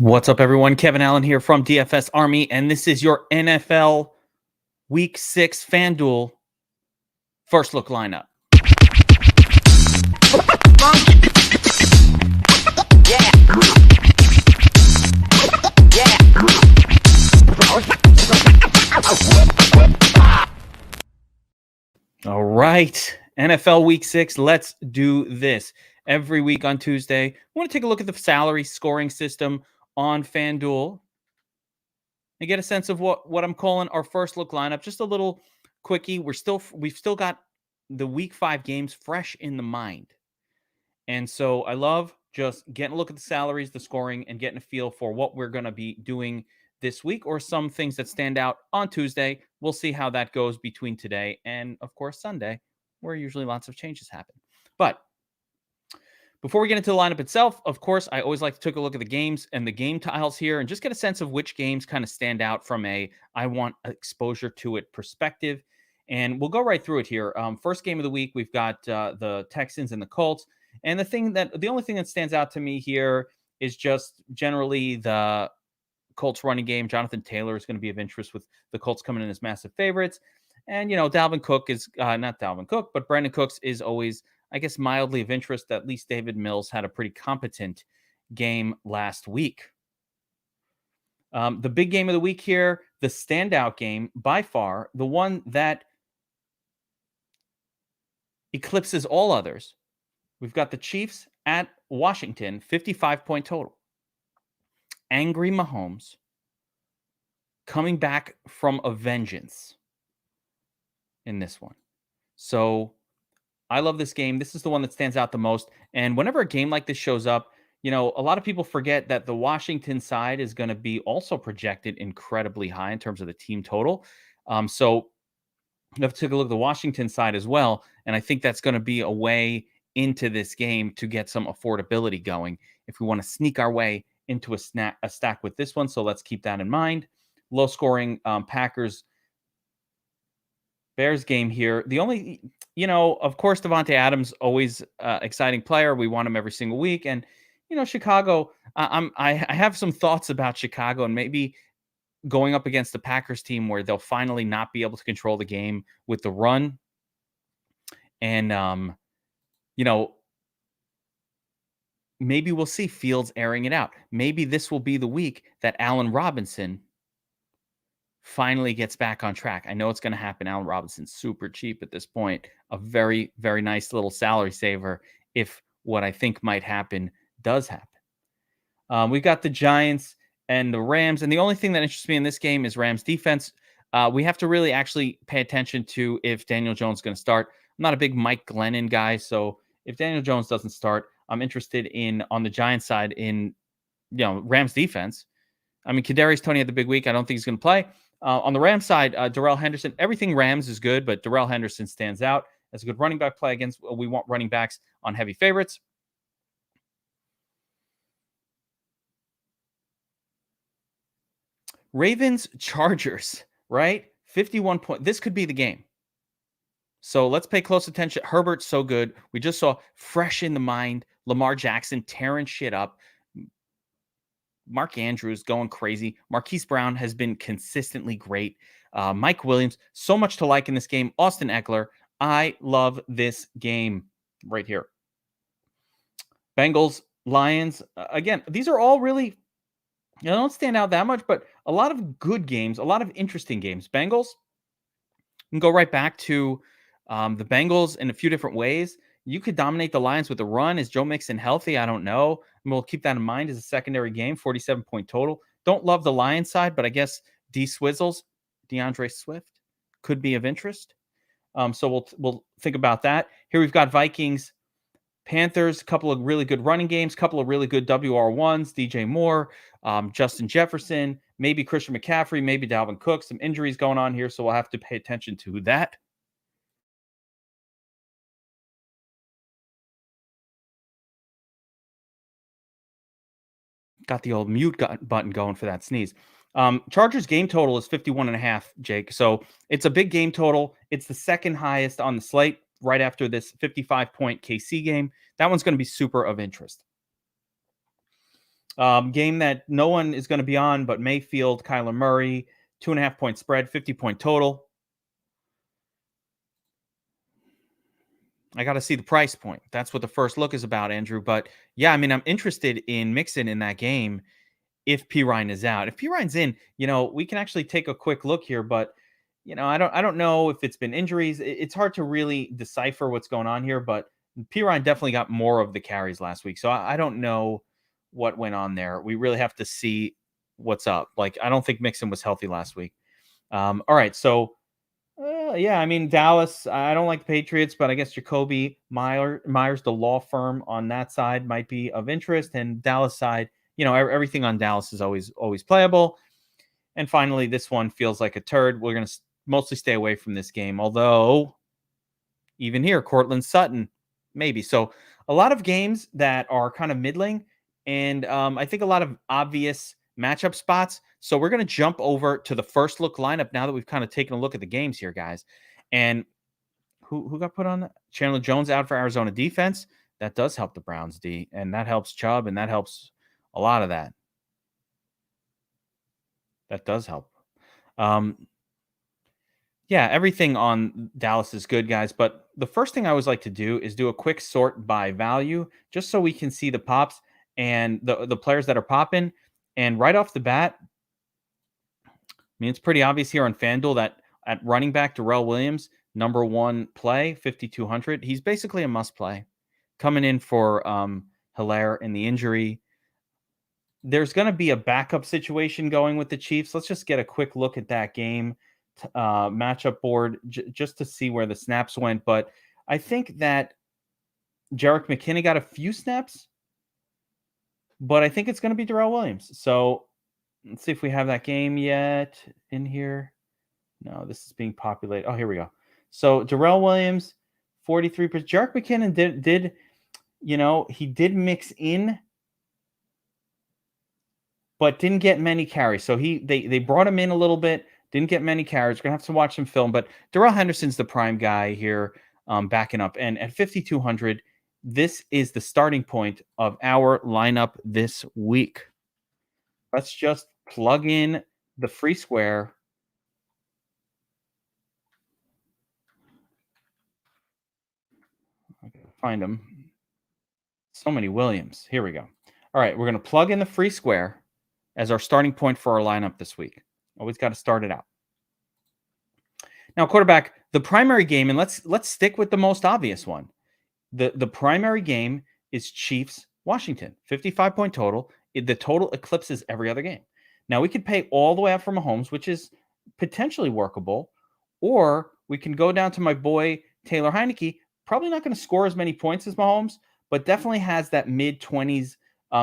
What's up, everyone? Kevin Allen here from DFS Army, and this is your NFL Week 6 Fanduel First Look lineup. All right, NFL Week 6, let's do this. Every week on Tuesday, I want to take a look at the salary scoring system on FanDuel and get a sense of what I'm calling our first look lineup. Just a little quickie. We've still got the Week 5 games fresh in the mind. And so I love just getting a look at the salaries, the scoring, and getting a feel for what we're going to be doing this week, or some things that stand out on Tuesday. We'll see how that goes between today and, of course, Sunday, where usually lots of changes happen. But before we get into the lineup itself, of course, I always like to take a look at the games and the game tiles here and just get a sense of which games kind of stand out from I want exposure to it perspective. And we'll go right through it here. First game of the week, we've got the Texans and the Colts. And the only thing that stands out to me here is just generally the Colts running game. Jonathan Taylor is going to be of interest with the Colts coming in as massive favorites. And, Dalvin Cook is not Dalvin Cook, but Brandon Cooks is always, I guess, mildly of interest. At least David Mills had a pretty competent game last week. The big game of the week here, the standout game by far, the one that eclipses all others. We've got the Chiefs at Washington, 55-point total. Angry Mahomes coming back from a vengeance in this one. So I love this game. This is the one that stands out the most. And whenever a game like this shows up, a lot of people forget that the Washington side is going to be also projected incredibly high in terms of the team total. So you have to take a look at the Washington side as well. And I think that's going to be a way into this game to get some affordability going if we want to sneak our way into a stack with this one. So let's keep that in mind. Low scoring Packers Bears game here. The only, of course, Devontae Adams, always exciting player. We want him every single week. And, Chicago, I have some thoughts about Chicago and maybe going up against the Packers team where they'll finally not be able to control the game with the run. And, maybe we'll see Fields airing it out. Maybe this will be the week that Allen Robinson finally gets back on track. I know it's going to happen. Allen Robinson's super cheap at this point. A very, very nice little salary saver if what I think might happen does happen. We've got the Giants and the Rams. And the only thing that interests me in this game is Rams defense. We have to really actually pay attention to if Daniel Jones is going to start. I'm not a big Mike Glennon guy, so if Daniel Jones doesn't start, I'm interested in, on the Giants side, in Rams defense. I mean, Kadarius Toney had the big week. I don't think he's going to play. On the Rams side, Darrell Henderson, everything Rams is good, but Darrell Henderson stands out as a good running back play against. We want running backs on heavy favorites. Ravens Chargers, right? 51 point. This could be the game. So let's pay close attention. Herbert's so good. We just saw fresh in the mind Lamar Jackson tearing shit up. Mark Andrews going crazy. Marquise Brown has been consistently great. Mike Williams, so much to like in this game. Austin Eckler, I love this game right here. Bengals, Lions. Again, these are all really, don't stand out that much, but a lot of good games, a lot of interesting games. Bengals, you can go right back to the Bengals in a few different ways. You could dominate the Lions with a run. Is Joe Mixon healthy? I don't know. And we'll keep that in mind as a secondary game, 47-point total. Don't love the Lions side, but I guess DeAndre Swift could be of interest. So we'll think about that. Here we've got Vikings, Panthers, a couple of really good running games, couple of really good WR1s, DJ Moore, Justin Jefferson, maybe Christian McCaffrey, maybe Dalvin Cook. Some injuries going on here, so we'll have to pay attention to that. Got the old mute button going for that sneeze. Chargers game total is 51.5, Jake. So it's a big game total. It's the second highest on the slate right after this 55-point KC game. That one's going to be super of interest. Game that no one is going to be on but Mayfield, Kyler Murray, 2.5-point spread, 50-point total. I got to see the price point. That's what the first look is about, Andrew. But yeah, I mean, I'm interested in Mixon in that game if P Ryan is out. If P Ryan's in, we can actually take a quick look here. But I don't know if it's been injuries. It's hard to really decipher what's going on here. But P Ryan definitely got more of the carries last week, so I don't know what went on there. We really have to see what's up. Like, I don't think Mixon was healthy last week. All right, so yeah, I mean, Dallas, I don't like the Patriots, but I guess Jacoby Myers, the law firm on that side, might be of interest. And Dallas side, everything on Dallas is always playable. And finally, this one feels like a turd. We're going to mostly stay away from this game, although even here, Cortland Sutton, maybe. So a lot of games that are kind of middling, and I think a lot of obvious matchup spots. So we're going to jump over to the first look lineup now that we've kind of taken a look at the games here, guys. And who got put on that? Chandler Jones out for Arizona defense. That does help the Browns D, and that helps Chubb, and that helps a lot of that. That does help. Yeah, everything on Dallas is good, guys. But the first thing I always like to do is do a quick sort by value, just so we can see the pops and the players that are popping. And right off the bat, I mean, it's pretty obvious here on FanDuel that at running back, Darrell Williams, number one play, 5,200. He's basically a must play. Coming in for Hilaire in the injury. There's going to be a backup situation going with the Chiefs. Let's just get a quick look at that game matchup board just to see where the snaps went. But I think that Jerick McKinnon got a few snaps, but I think it's going to be Darrell Williams. So let's see if we have that game yet in here. No, this is being populated. Oh, here we go. So Darrell Williams, 43%. Jerick McKinnon did he did mix in, but didn't get many carries. So they brought him in a little bit, didn't get many carries. We're going to have to watch some film, but Darrell Henderson's the prime guy here, backing up. And at 5,200, this is the starting point of our lineup this week. Let's just plug in the free square. I gotta find them. So many Williams. Here we go. All right, we're going to plug in the free square as our starting point for our lineup this week. Always got to start it out. Now, quarterback, the primary game, and let's stick with the most obvious one. The primary game is Chiefs Washington, 55-point total. The total eclipses every other game. Now, we could pay all the way up for Mahomes, which is potentially workable, or we can go down to my boy Taylor Heineke. Probably not going to score as many points as Mahomes, but definitely has that mid-20s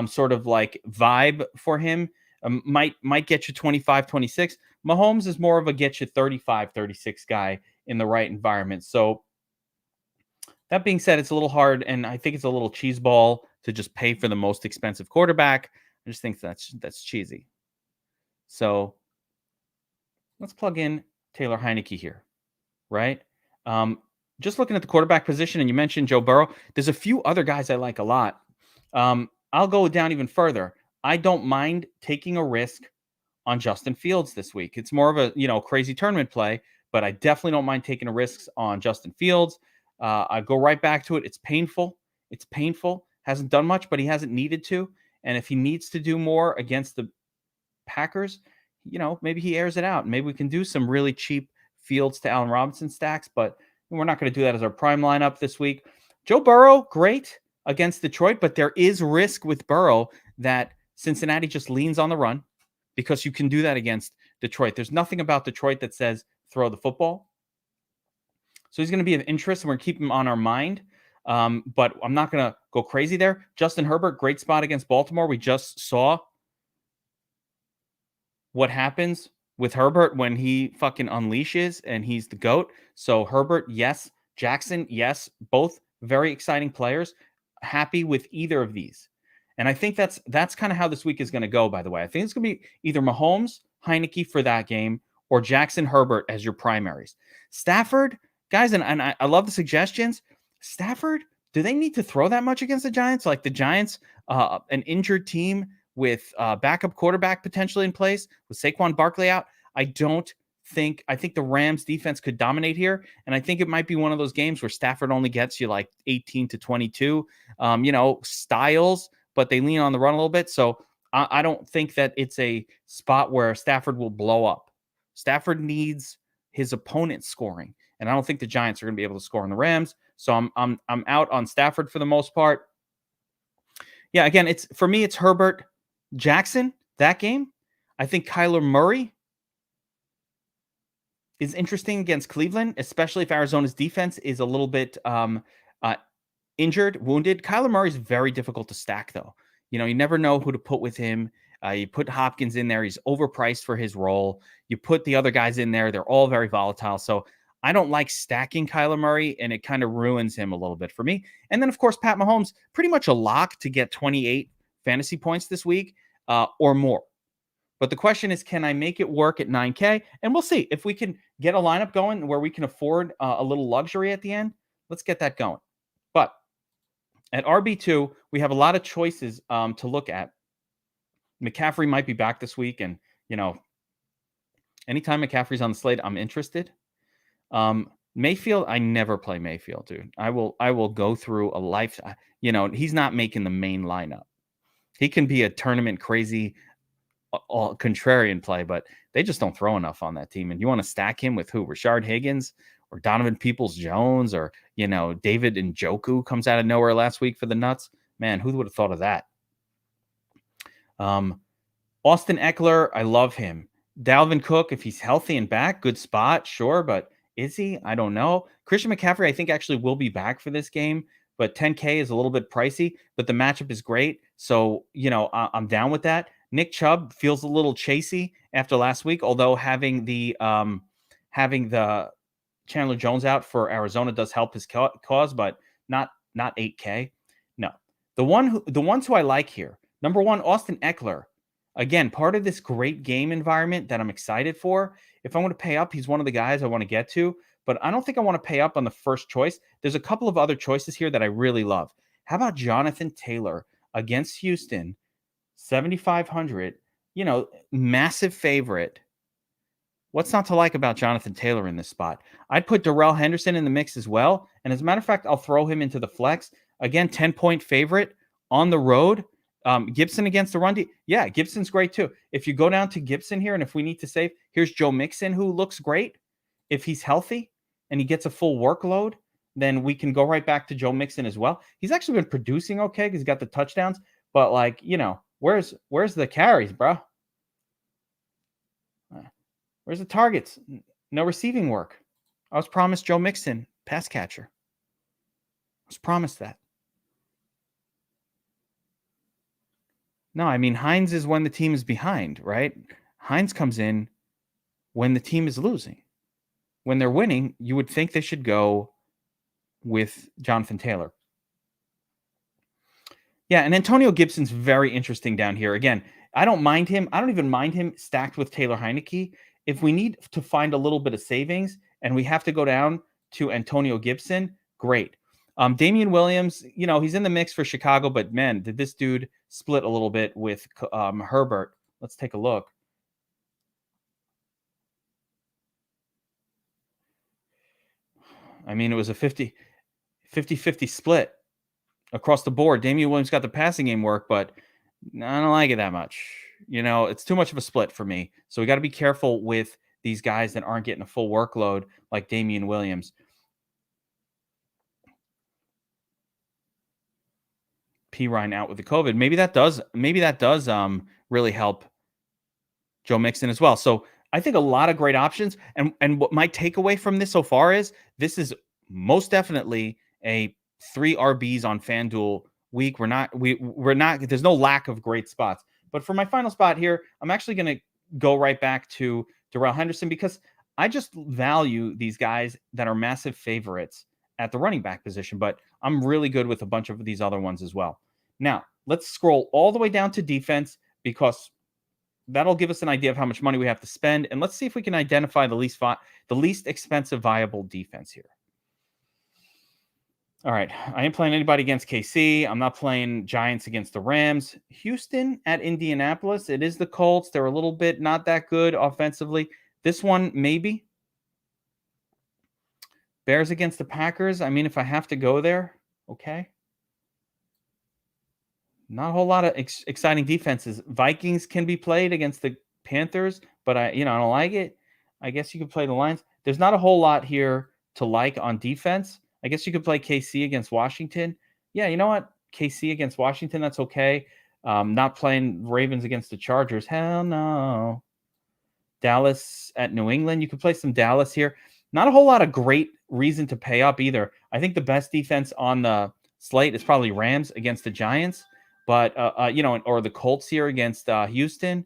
sort of like vibe for him. Might get you 25, 26. Mahomes is more of a get you 35, 36 guy in the right environment. So that being said, it's a little hard, and I think it's a little cheeseball to just pay for the most expensive quarterback. I just think that's cheesy. So let's plug in Taylor Heineke here, right? Just looking at the quarterback position, and you mentioned Joe Burrow. There's a few other guys I like a lot. I'll go down even further. I don't mind taking a risk on Justin Fields this week. It's more of a crazy tournament play, but I definitely don't mind taking a risk on Justin Fields. I go right back to it. It's painful. It's painful. Hasn't done much, but he hasn't needed to. And if he needs to do more against the Packers, maybe he airs it out. Maybe we can do some really cheap Fields to Allen Robinson stacks, but we're not going to do that as our prime lineup this week. Joe Burrow, great against Detroit, but there is risk with Burrow that Cincinnati just leans on the run, because you can do that against Detroit. There's nothing about Detroit that says throw the football. So he's going to be of interest, and we're going to keep him on our mind. But I'm not going to go crazy there. Justin Herbert, great spot against Baltimore. We just saw what happens with Herbert when he fucking unleashes and he's the GOAT. So Herbert, yes. Jackson, yes. Both very exciting players. Happy with either of these. And I think that's kind of how this week is going to go, by the way. I think it's going to be either Mahomes, Heineke for that game, or Jackson, Herbert as your primaries. Stafford, guys, and I love the suggestions. Stafford, do they need to throw that much against the Giants? Like the Giants, an injured team with backup quarterback potentially in place, with Saquon Barkley out, I think the Rams defense could dominate here. And I think it might be one of those games where Stafford only gets you like 18 to 22, styles, but they lean on the run a little bit. So I don't think that it's a spot where Stafford will blow up. Stafford needs his opponent scoring, and I don't think the Giants are going to be able to score on the Rams. So I'm out on Stafford for the most part. Yeah, again, it's for me, it's Herbert, Jackson, that game. I think Kyler Murray is interesting against Cleveland, especially if Arizona's defense is a little bit uh, injured, wounded. Kyler Murray is very difficult to stack, though. You never know who to put with him. You put Hopkins in there. He's overpriced for his role. You put the other guys in there. They're all very volatile. So I don't like stacking Kyler Murray, and it kind of ruins him a little bit for me. And then, of course, Pat Mahomes, pretty much a lock to get 28 fantasy points this week or more. But the question is, can I make it work at 9K? And we'll see if we can get a lineup going where we can afford a little luxury at the end. Let's get that going. But at RB2, we have a lot of choices to look at. McCaffrey might be back this week, and anytime McCaffrey's on the slate, I'm interested. Mayfield, I never play Mayfield, dude. I will go through a life. He's not making the main lineup. He can be a tournament crazy, contrarian play, but they just don't throw enough on that team. And you want to stack him with who? Rashard Higgins or Donovan Peoples-Jones or David Njoku comes out of nowhere last week for the Nuts. Man, who would have thought of that? Austin Eckler, I love him. Dalvin Cook, if he's healthy and back, good spot, sure, but is he? I don't know. Christian McCaffrey, I think actually will be back for this game, but 10K is a little bit pricey, but the matchup is great. So, I'm down with that. Nick Chubb feels a little chasey after last week, although having the Chandler Jones out for Arizona does help his cause, but not 8K. No, the ones who I like here. Number one, Austin Eckler. Again, part of this great game environment that I'm excited for. If I want to pay up, he's one of the guys I want to get to, but I don't think I want to pay up on the first choice. There's a couple of other choices here that I really love. How about Jonathan Taylor against Houston? 7,500, massive favorite. What's not to like about Jonathan Taylor in this spot? I'd put Darrell Henderson in the mix as well. And as a matter of fact, I'll throw him into the flex. Again, 10-point favorite on the road. Gibson against the run. Yeah, Gibson's great too. If you go down to Gibson here, and if we need to save, here's Joe Mixon, who looks great. If he's healthy and he gets a full workload, then we can go right back to Joe Mixon as well. He's actually been producing okay because he's got the touchdowns. But where's the carries, bro? Where's the targets? No receiving work. I was promised Joe Mixon, pass catcher. I was promised that. No, I mean, Hines is when the team is behind, right? Hines comes in when the team is losing. When they're winning, you would think they should go with Jonathan Taylor. Yeah, and Antonio Gibson's very interesting down here. Again, I don't mind him. I don't even mind him stacked with Taylor Heineke. If we need to find a little bit of savings and we have to go down to Antonio Gibson, great. Damian Williams, he's in the mix for Chicago, but man, did this dude split a little bit with Herbert. Let's take a look. I mean, it was a 50-50 split across the board. Damian Williams got the passing game work, but I don't like it that much. It's too much of a split for me. So we got to be careful with these guys that aren't getting a full workload like Damian Williams. P. Ryan out with the COVID. Maybe that does really help Joe Mixon as well. So I think a lot of great options. And what my takeaway from this so far is this is most definitely a 3 RBs on FanDuel week. We're not, there's no lack of great spots. But for my final spot here, I'm actually going to go right back to Darrell Henderson because I just value these guys that are massive favorites at the running back position, but I'm really good with a bunch of these other ones as well. Now, let's scroll all the way down to defense because that'll give us an idea of how much money we have to spend. And let's see if we can identify the least expensive viable defense here. All right. I ain't playing anybody against KC. I'm not playing Giants against the Rams. Houston at Indianapolis. It is the Colts. They're a little bit not that good offensively. This one, maybe. Bears against the Packers. I mean, if I have to go there, okay. Not a whole lot of exciting defenses. Vikings can be played against the Panthers, but I don't like it. I guess you could play the Lions. There's not a whole lot here to like on defense. I guess you could play KC against Washington. Yeah, you know what? KC against Washington, that's okay. Not playing Ravens against the Chargers. Hell no. Dallas at New England. You could play some Dallas here. Not a whole lot of great reason to pay up either. I think the best defense on the slate is probably Rams against the Giants, but or the Colts here against Houston.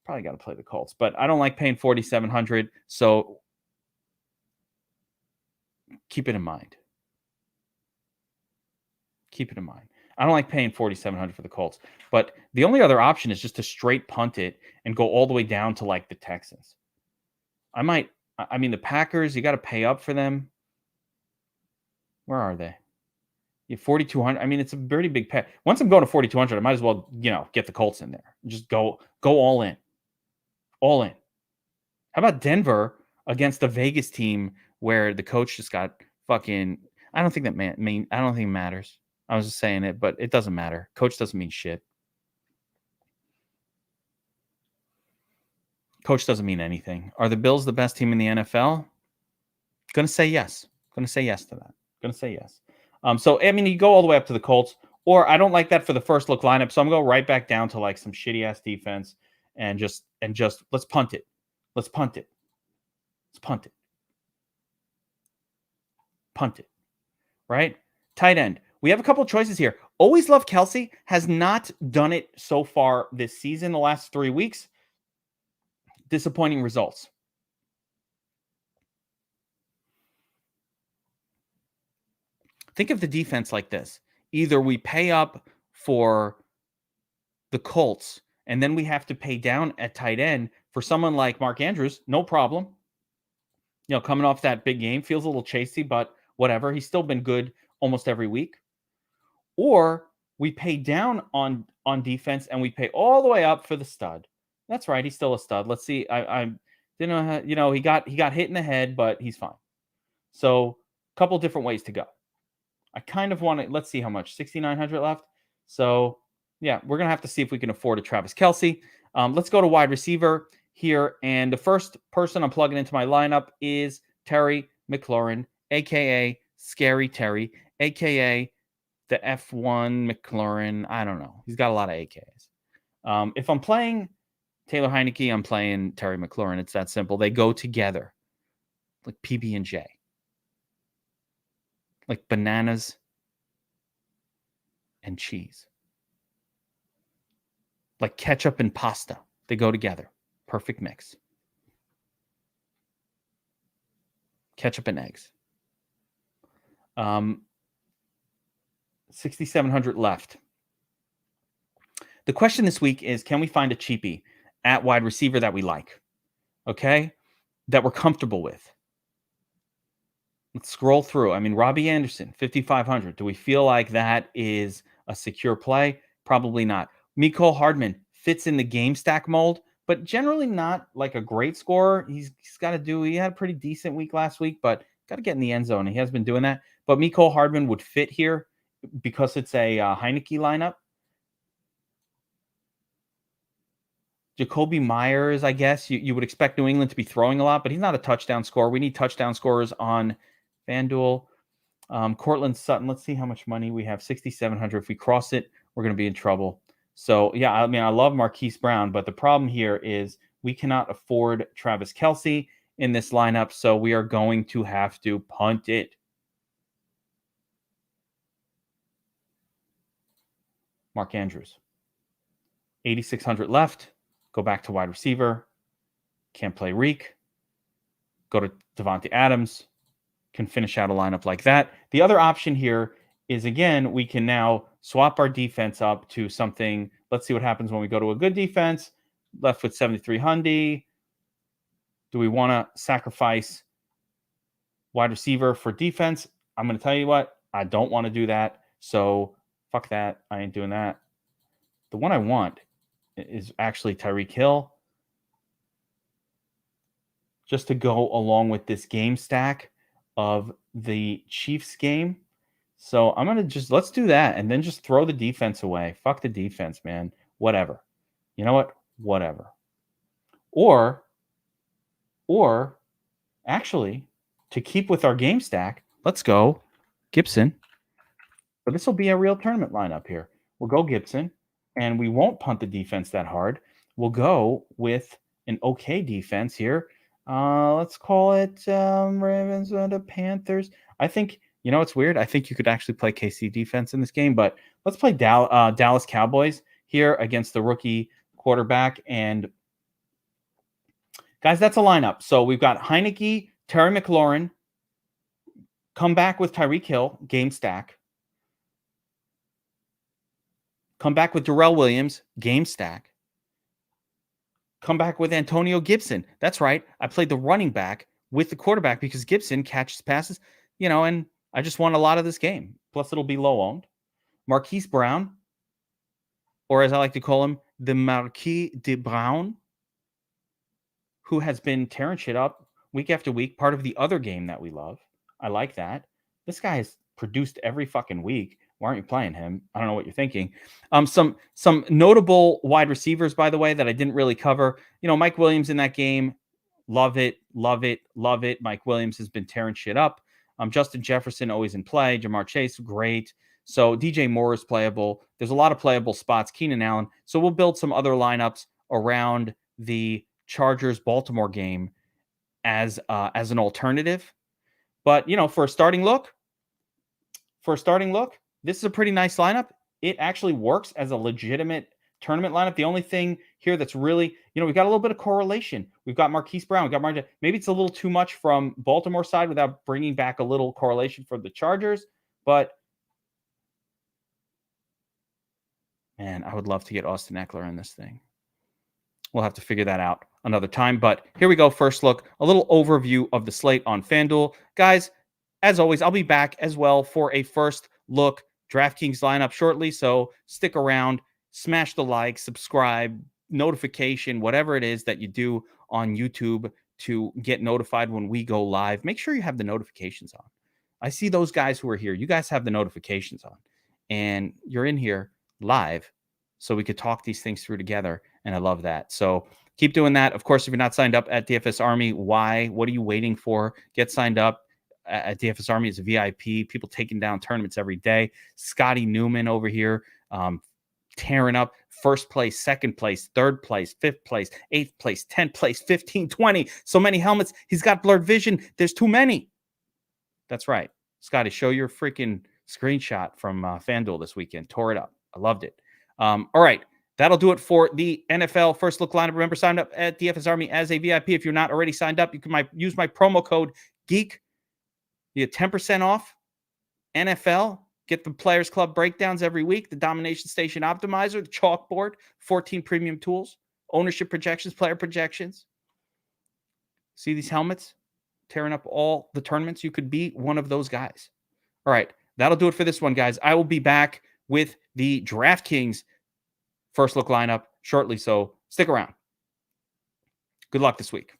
Probably got to play the Colts, but I don't like paying 4,700. So keep it in mind. Keep it in mind. I don't like paying 4,700 for the Colts, but the only other option is just to straight punt it and go all the way down to like the Texans. I mean, the Packers, you got to pay up for them. Where are they? Yeah, 4,200. I mean, it's a pretty big pay. Once I'm going to 4,200, I might as well, get the Colts in there. Just go all in. All in. How about Denver against the Vegas team where the coach just got fucking, I don't think that I don't think it matters. I was just saying it, but it doesn't matter. Coach doesn't mean shit. Coach doesn't mean anything. Are the Bills the best team in the NFL? Gonna say yes. Gonna say yes to that. Gonna say yes. So I mean, you go all the way up to the Colts, or I don't like that for the first look lineup. So I'm gonna go right back down to like some shitty ass defense and just let's punt it. Let's punt it. Let's punt it. Punt it. Right? Tight end. We have a couple of choices here. Always love Kelsey. Has not done it so far this season, the last 3 weeks. Disappointing results. Think of the defense like this. Either we pay up for the Colts, and then we have to pay down at tight end for someone like Mark Andrews, no problem. Coming off that big game, feels a little chasey, but whatever. He's still been good almost every week. Or we pay down on defense and we pay all the way up for the stud. That's right. He's still a stud. Let's see. I didn't know how, he got hit in the head, but he's fine. So a couple different ways to go. I kind of want to, let's see how much, 6,900 left. So yeah, we're going to have to see if we can afford a Travis Kelce. Let's go to wide receiver here. And the first person I'm plugging into my lineup is Terry McLaurin, a.k.a. Scary Terry, a.k.a. the F1 McLaurin. I don't know. He's got a lot of AKs. If I'm playing Taylor Heineke, I'm playing Terry McLaurin. It's that simple. They go together like PB&J. Like bananas and cheese. Like ketchup and pasta. They go together. Perfect mix. Ketchup and eggs. 6,700 left. The question this week is, can we find a cheapie at wide receiver that we like? Okay? That we're comfortable with. Let's scroll through. I mean, Robbie Anderson, 5,500. Do we feel like that is a secure play? Probably not. Mecole Hardman fits in the game stack mold, but generally not like a great scorer. He had a pretty decent week last week, but got to get in the end zone. He has been doing that. But Mecole Hardman would fit here because it's a Heineke lineup. Jacoby Myers, I guess you would expect New England to be throwing a lot, but he's not a touchdown scorer. We need touchdown scorers on Fanduel. Cortland Sutton, let's see how much money we have. 6,700. If we cross it, we're going to be in trouble. So, yeah, I mean, I love Marquise Brown, but the problem here is we cannot afford Travis Kelce in this lineup, so we are going to have to punt it. Mark Andrews. 8,600 left. Go back to wide receiver. Can't play Reek. Go to Devontae Adams. Can finish out a lineup like that. The other option here is, again, we can now swap our defense up to something. Let's see what happens when we go to a good defense. Left with 7,300. Do we want to sacrifice wide receiver for defense? I'm going to tell you what. I don't want to do that. So fuck that. I ain't doing that. The one I want is actually Tyreek Hill, just to go along with this game stack of the Chiefs game. So I'm going to let's do that and then just throw the defense away. Fuck the defense, man. Whatever. You know what? Whatever. Or actually, to keep with our game stack, let's go Gibson. But this will be a real tournament lineup here. We'll go Gibson, and we won't punt the defense that hard. We'll go with an okay defense here. Let's call it Ravens and the Panthers. I think, you know, it's weird. I think you could actually play KC defense in this game, but let's play Dallas Cowboys here against the rookie quarterback. And guys, that's a lineup. So we've got Heineke, Terry McLaurin, come back with Tyreek Hill, game stack. Come back with Darrell Williams, game stack. Come back with Antonio Gibson. That's right. I played the running back with the quarterback because Gibson catches passes, you know, and I just won a lot of this game. Plus, it'll be low owned. Marquise Brown, or as I like to call him, the Marquis de Brown, who has been tearing shit up week after week, part of the other game that we love. I like that. This guy has produced every fucking week. Why aren't you playing him? I don't know what you're thinking. Some notable wide receivers, by the way, that I didn't really cover. You know, Mike Williams in that game. Love it, love it, love it. Mike Williams has been tearing shit up. Justin Jefferson always in play. Jamar Chase, great. So DJ Moore is playable. There's a lot of playable spots. Keenan Allen. So we'll build some other lineups around the Chargers-Baltimore game as an alternative. But, you know, for a starting look, this is a pretty nice lineup. It actually works as a legitimate tournament lineup. The only thing here that's really, you know, we've got a little bit of correlation. We've got Marquise Brown. We've got maybe it's a little too much from Baltimore side without bringing back a little correlation for the Chargers. But, man, I would love to get Austin Eckler in this thing. We'll have to figure that out another time. But here we go. First look, a little overview of the slate on FanDuel. Guys, as always, I'll be back as well for a first look DraftKings lineup shortly. So stick around, smash the like, subscribe, notification, whatever it is that you do on YouTube to get notified when we go live. Make sure you have the notifications on. I see those guys who are here. You guys have the notifications on, and you're in here live so we could talk these things through together. And I love that. So keep doing that. Of course, if you're not signed up at DFS Army, why? What are you waiting for? Get signed up at DFS Army. It's a VIP. People taking down tournaments every day. Scotty Newman over here tearing up first place, second place, third place, fifth place, eighth place, 10th place, 15, 20. So many helmets. He's got blurred vision. There's too many. That's right. Scotty, show your freaking screenshot from FanDuel this weekend. Tore it up. I loved it. All right. That'll do it for the NFL First Look lineup. Remember, sign up at DFS Army as a VIP. If you're not already signed up, you can use my promo code GEEK. You get 10% off NFL. Get the Players Club breakdowns every week, the Domination Station Optimizer, the Chalkboard, 14 premium tools, ownership projections, player projections. See these helmets? Tearing up all the tournaments. You could be one of those guys. All right. That'll do it for this one, guys. I will be back with the DraftKings First Look lineup shortly, so stick around. Good luck this week.